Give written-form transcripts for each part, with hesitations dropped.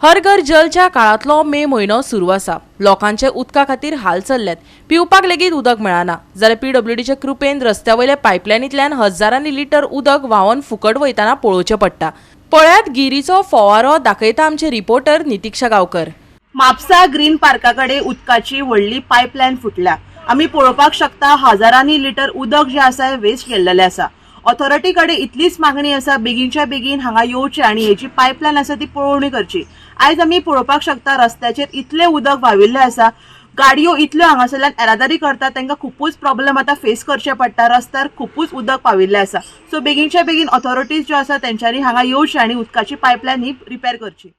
हर घर जलच्या काळातलो मे म्हयनो सुरू आसा। लोकांचे उदका खातीर हाल चल्ल्यात। पिवपाक लेगीत उदक मेळना, जाल्यार पीडब्ल्यूडीच्या कृपेन रस्त्यावयल्या पायपलायनींतल्यान हजारांनी लिटर उदक व्हांवन फुकट वयताना पळोवचें पडटा। पळयात गिरीचो फवारो, दाखयता आमचे रिपोर्टर नितीक्षा गांवकर। म्हापसा ग्रीन पार्काकडे उदकाची व्हडली पायपलायन फुटल्या। आमी पळोवपाक शकता हजारांनी लिटर उदक जे आसा वेस्ट केल्लेलें आसा। ऑथॉरिटी कडेन इतलीच मागणी आसा बेगीनच्या बेगीन हांगा येवचें आनी हेची पायपलायन आसा ती पळोवणी करची। आयज आमी पळोवपाक शकता रस्त्याचेर इतले उदक व्हांविल्लें आसा, गाडयो इतल्यो हांगासरल्यान येरादारी करता तांकां खूबच प्रॉब्लेम आतां फेस करचे पडटा। रस्त्यार खूबच उदक पाविल्लें आसा। सो बेगीनच्या बेगीन ऑथॉरिटीज ज्यो आसा तेंच्यांनी हांगा येवचें आनी उदकाची पायपलायन ही रिपेर करची।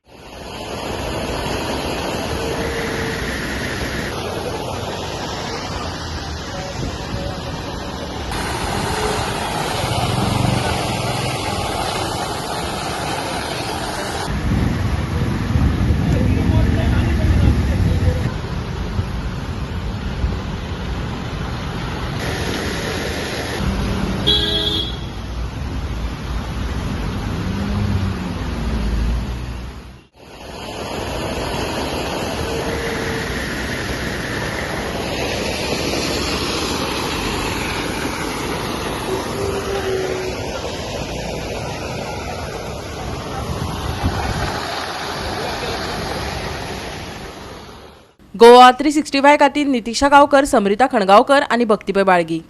गोवा 365 खातीर नितीक्षा गांवकर, समृता खणगांवकर आनी भक्तीपय बाळगी।